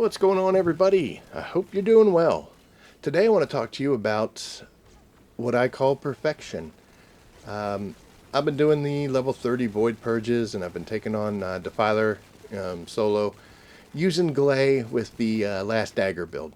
What's going on, everybody? I hope you're doing well. Today I want to talk to you about what I call perfection. I've been doing the level 30 void purges, and I've been taking on Defiler solo using Glay with the Last Dagger build.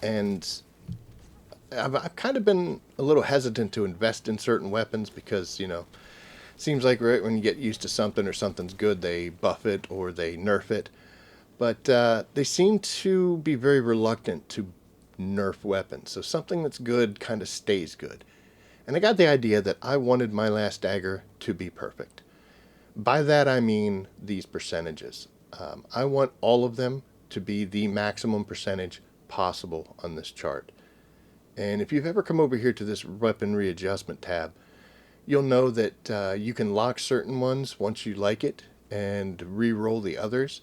And I've kind of been a little hesitant to invest in certain weapons because, seems like right when you get used to something or something's good, they buff it or they nerf it. But they seem to be very reluctant to nerf weapons. So something that's good kind of stays good. And I got the idea that I wanted my Last Dagger to be perfect. By that I mean these percentages. I want all of them to be the maximum percentage possible on this chart. And if you've ever come over here to this weapon readjustment tab, you'll know that you can lock certain ones once you like it and re-roll the others.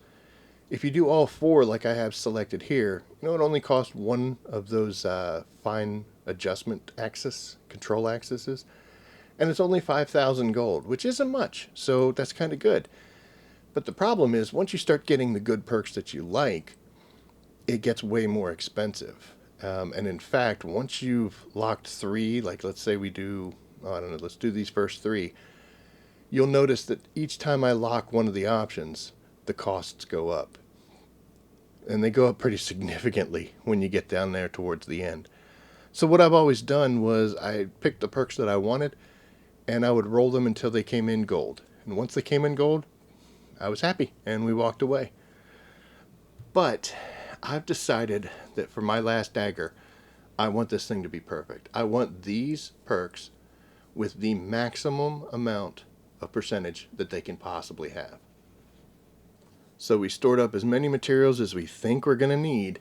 If you do all four like I have selected here, it only costs one of those fine adjustment control axes, and it's only 5,000 gold, which isn't much, so that's kind of good. But the problem is, once you start getting the good perks that you like, it gets way more expensive. And in fact, once you've locked three, like let's say we do, I don't know, let's do these first three, you'll notice that each time I lock one of the options, the costs go up. And they go up pretty significantly when you get down there towards the end. So what I've always done was I picked the perks that I wanted, and I would roll them until they came in gold. And once they came in gold, I was happy, and we walked away. But I've decided that for my Last Dagger, I want this thing to be perfect. I want these perks with the maximum amount of percentage that they can possibly have. So we stored up as many materials as we think we're going to need.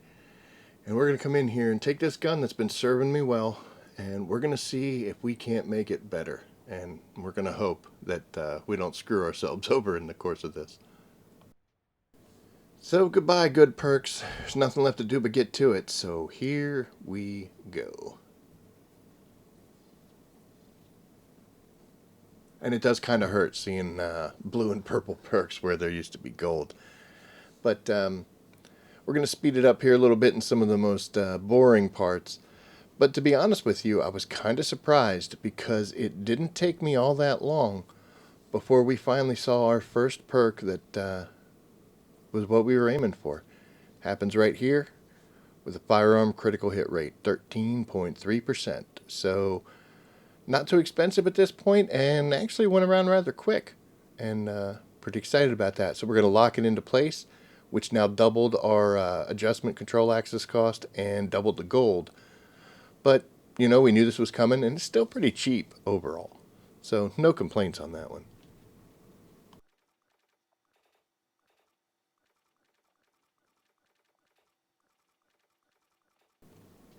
And we're going to come in here and take this gun that's been serving me well. And we're going to see if we can't make it better. And we're going to hope that we don't screw ourselves over in the course of this. So goodbye, good perks. There's nothing left to do but get to it. So here we go. And it does kind of hurt seeing blue and purple perks where there used to be gold. But we're going to speed it up here a little bit in some of the most boring parts. But to be honest with you, I was kind of surprised because it didn't take me all that long before we finally saw our first perk that was what we were aiming for. Happens right here with a firearm critical hit rate, 13.3%. So not too expensive at this point, and actually went around rather quick. And pretty excited about that. So we're going to lock it into place, which now doubled our adjustment control axis cost and doubled the gold. But, we knew this was coming, and it's still pretty cheap overall. So no complaints on that one.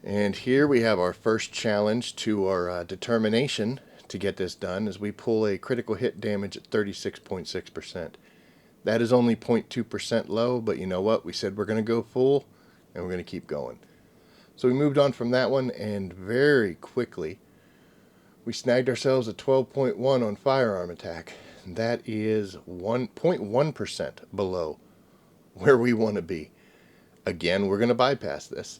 And here we have our first challenge to our determination to get this done as we pull a critical hit damage at 36.6%. That is only 0.2% low, but you know what? We said we're going to go full, and we're going to keep going. So we moved on from that one, and very quickly, we snagged ourselves a 12.1 on firearm attack. That is 1.1% below where we want to be. Again, we're going to bypass this.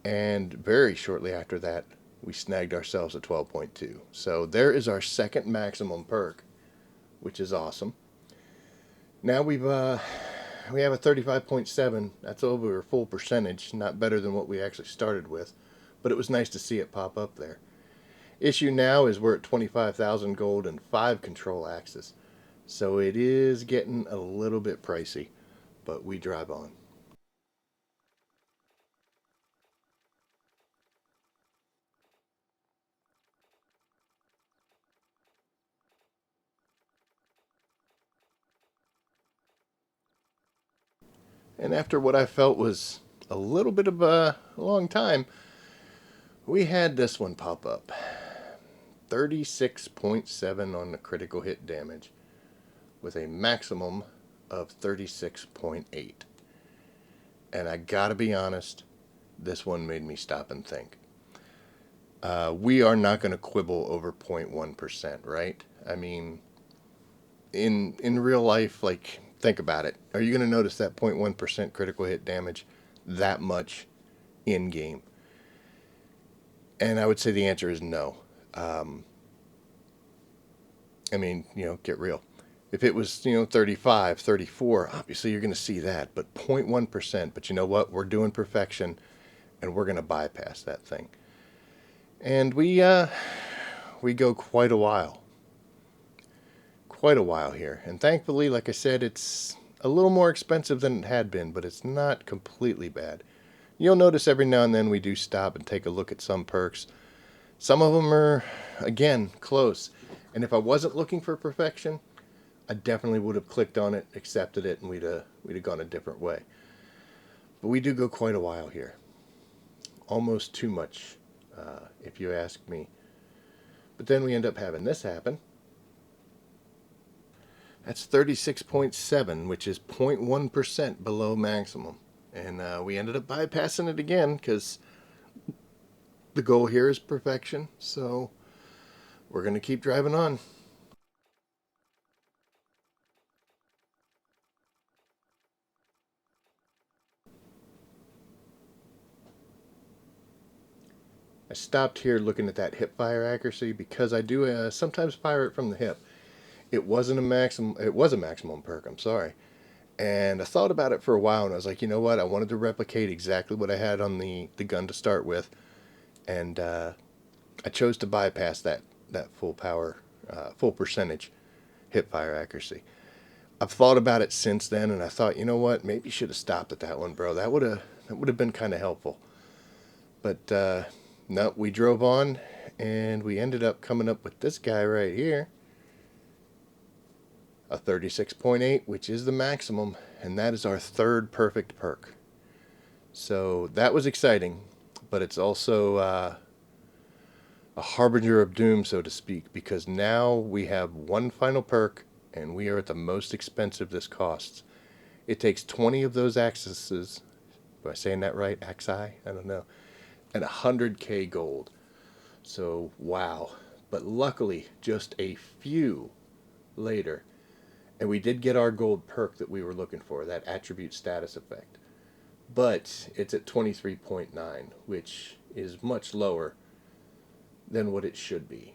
And very shortly after that, we snagged ourselves a 12.2. So there is our second maximum perk, which is awesome. Now we have a 35.7. That's over a full percentage, not better than what we actually started with, but it was nice to see it pop up there. Issue now is we're at 25,000 gold and 5 control axes, so it is getting a little bit pricey, but we drive on. And after what I felt was a little bit of a long time, we had this one pop up. 36.7 on the critical hit damage with a maximum of 36.8. And I gotta be honest, this one made me stop and think. We are not going to quibble over 0.1%, right? I mean, in real life, like Think about it. Are you going to notice that 0.1% critical hit damage that much in game? And I would say the answer is no. I mean, get real. If it was, 35, 34, obviously you're going to see that. But 0.1%. But you know what? We're doing perfection, and we're going to bypass that thing. And we go quite a while. Quite a while here. And thankfully, like I said, it's a little more expensive than it had been, but it's not completely bad. You'll notice every now and then we do stop and take a look at some perks. Some of them are, again, close. And if I wasn't looking for perfection, I definitely would have clicked on it, accepted it, and we'd have gone a different way. But we do go quite a while here. Almost too much, if you ask me. But then we end up having this happen. That's 36.7, which is 0.1% below maximum. And we ended up bypassing it again because the goal here is perfection. So we're going to keep driving on. I stopped here looking at that hip fire accuracy because I do sometimes fire it from the hip. It wasn't a maximum. It was a maximum perk. I'm sorry. And I thought about it for a while, and I was like, you know what? I wanted to replicate exactly what I had on the gun to start with, and I chose to bypass that full power, full percentage hip fire accuracy. I've thought about it since then, and I thought, you know what? Maybe you should have stopped at that one, bro. That would have been kind of helpful. But no, we drove on, and we ended up coming up with this guy right here. A 36.8, which is the maximum, and that is our third perfect perk. So that was exciting, but it's also a harbinger of doom, so to speak, because now we have one final perk, and we are at the most expensive this costs. It takes 20 of those accesses. Am I saying that right? Axi? I don't know. And 100k gold. So, wow. But luckily, just a few later, and we did get our gold perk that we were looking for, that attribute status effect. But it's at 23.9, which is much lower than what it should be.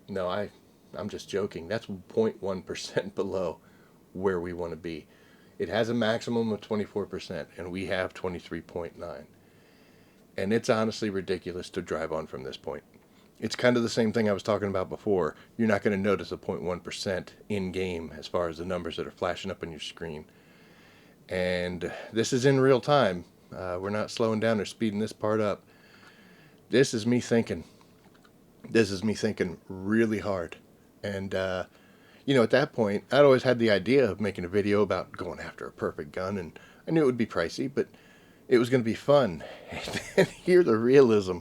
No, I'm just joking. That's 0.1% below where we want to be. It has a maximum of 24%, and we have 23.9. And it's honestly ridiculous to drive on from this point. It's kind of the same thing I was talking about before. You're not going to notice a 0.1% in-game as far as the numbers that are flashing up on your screen. And this is in real time. We're not slowing down or speeding this part up. This is me thinking. This is me thinking really hard. And, at that point, I'd always had the idea of making a video about going after a perfect gun. And I knew it would be pricey, but it was going to be fun. And here the realism.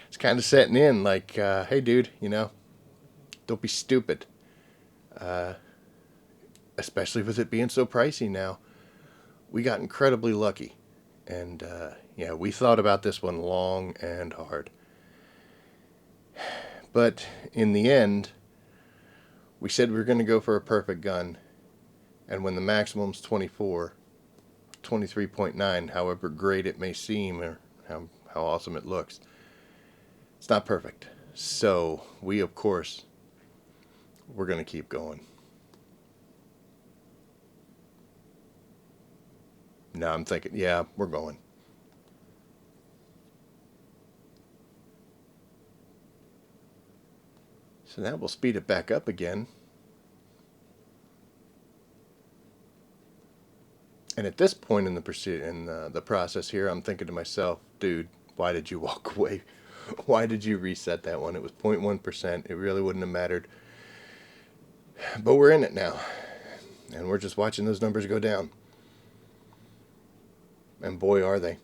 It's kind of setting in like, hey, dude, don't be stupid. Especially with it being so pricey now. We got incredibly lucky. And, we thought about this one long and hard. But in the end, we said we were going to go for a perfect gun. And when the maximum's 24, 23.9, however great it may seem or how awesome it looks, it's not perfect. So we, of course, we're going to keep going. Now I'm thinking, yeah, we're going. So now we'll speed it back up again. And at this point in the process here, I'm thinking to myself, dude, why did you walk away? Why did you reset that one? It was 0.1%. It really wouldn't have mattered. But we're in it now. And we're just watching those numbers go down. And boy, are they.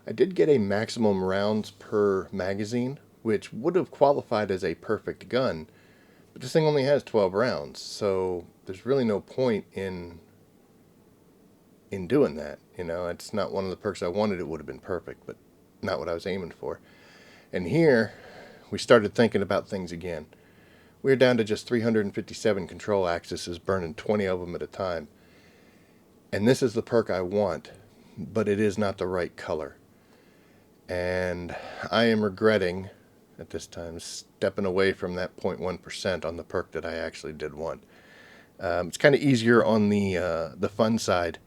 I did get a maximum rounds per magazine, which would have qualified as a perfect gun. But this thing only has 12 rounds, so there's really no point in doing that. It's not one of the perks I wanted. It would have been perfect, but not what I was aiming for. And here, we started thinking about things again. We're down to just 357 control axes, burning 20 of them at a time. And this is the perk I want, but it is not the right color. And I am regretting, at this time, stepping away from that 0.1% on the perk that I actually did want. It's kind of easier on the fun side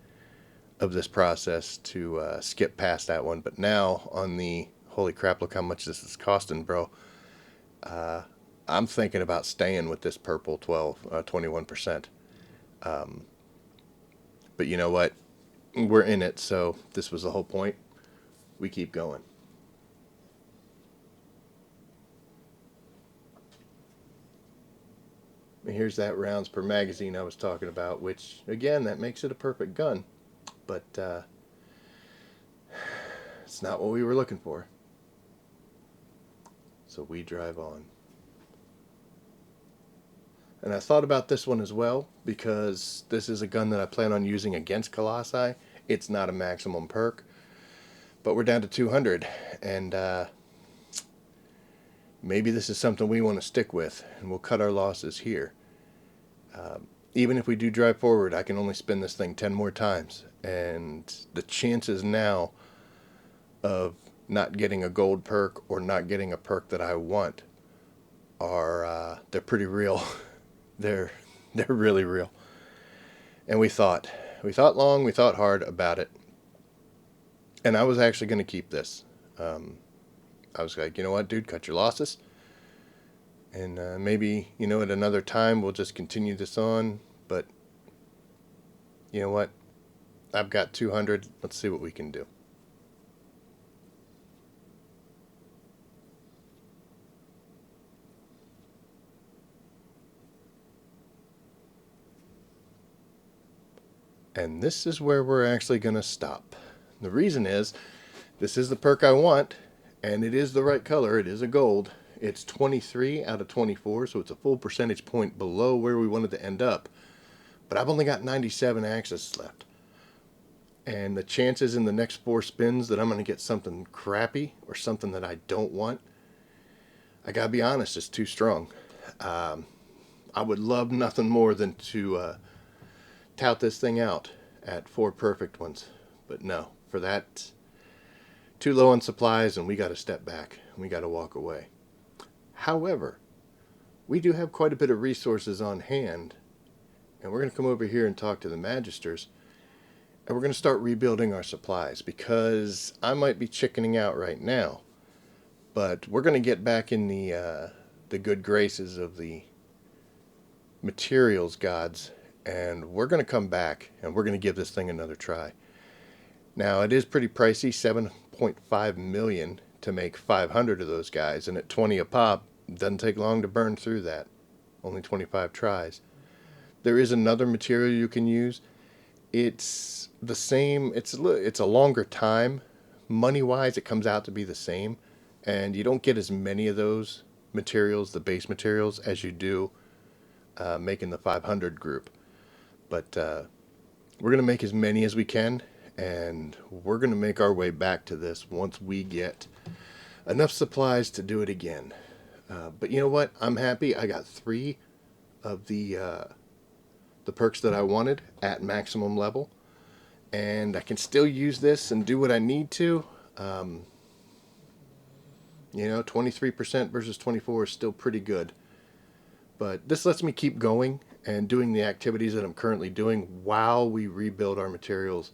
of this process to skip past that one. But now on the, holy crap, look how much this is costing, bro. I'm thinking about staying with this purple 21%. But you know what? We're in it, so this was the whole point. We keep going. And here's that rounds per magazine I was talking about, which, again, that makes it a perfect gun. But it's not what we were looking for. So we drive on. And I thought about this one as well, because this is a gun that I plan on using against Colossi. It's not a maximum perk, but we're down to 200, and maybe this is something we want to stick with, and we'll cut our losses here. Even if we do drive forward, I can only spin this thing 10 more times, and the chances now of not getting a gold perk or not getting a perk that I want are they're pretty real. They're really real. And we thought long, we thought hard about it. And I was actually going to keep this. I was like, you know what, dude, cut your losses. And maybe, you know, at another time we'll just continue this on. But you know what? I've got 200. Let's see what we can do. And this is where we're actually going to stop. The reason is, this is the perk I want, and it is the right color. It is a gold. It's 23 out of 24, so it's a full percentage point below where we wanted to end up. But I've only got 97 axes left. And the chances in the next 4 spins that I'm going to get something crappy or something that I don't want, I gotta be honest, it's too strong. I would love nothing more than to tout this thing out at 4 perfect ones. But no, for that, too low on supplies, and we got to step back. We got to walk away. However, we do have quite a bit of resources on hand, and we're going to come over here and talk to the Magisters, and we're going to start rebuilding our supplies, because I might be chickening out right now, but we're going to get back in the good graces of the materials gods, and we're going to come back and we're going to give this thing another try. Now, it is pretty pricey, 7.5 million to make 500 of those guys, and at 20 a pop, doesn't take long to burn through that. Only 25 tries. There is another material you can use. It's the same, it's a longer time. Money-wise, it comes out to be the same, and you don't get as many of those materials, the base materials, as you do making the 500 group. But we're going to make as many as we can, and we're going to make our way back to this once we get enough supplies to do it again. But you know what? I'm happy. I got 3 of the perks that I wanted at maximum level, and I can still use this and do what I need to. You know, 23% versus 24 is still pretty good. But this lets me keep going and doing the activities that I'm currently doing while we rebuild our materials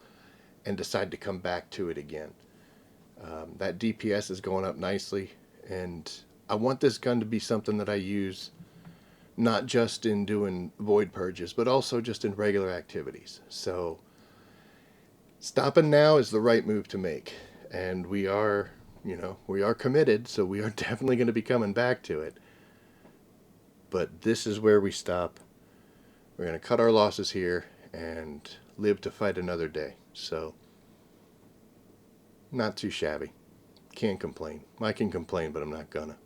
and decide to come back to it again. That DPS is going up nicely, and I want this gun to be something that I use not just in doing void purges, but also just in regular activities. So stopping now is the right move to make, and we are, you know, we are committed, so we are definitely going to be coming back to it. But this is where we stop. We're going to cut our losses here and live to fight another day. So, not too shabby. Can't complain. I can complain, but I'm not gonna.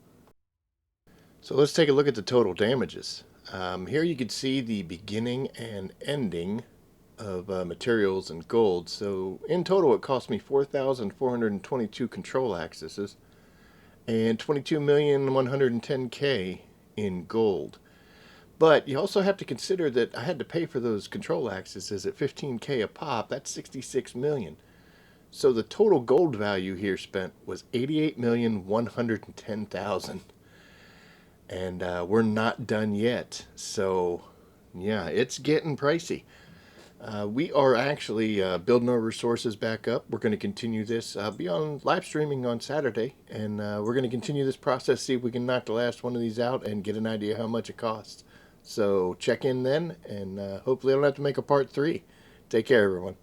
So let's take a look at the total damages. Here you can see the beginning and ending of materials and gold. So in total, it cost me 4,422 control accesses and 22,110K in gold. But you also have to consider that I had to pay for those control accesses at 15K a pop. That's 66 million. So the total gold value here spent was 88,110,000, and we're not done yet. So yeah, it's getting pricey. We are actually building our resources back up. We're going to continue this. Be on live streaming on Saturday, and we're going to continue this process. See if we can knock the last one of these out and get an idea how much it costs. So check in then, and hopefully I don't have to make a part 3. Take care, everyone.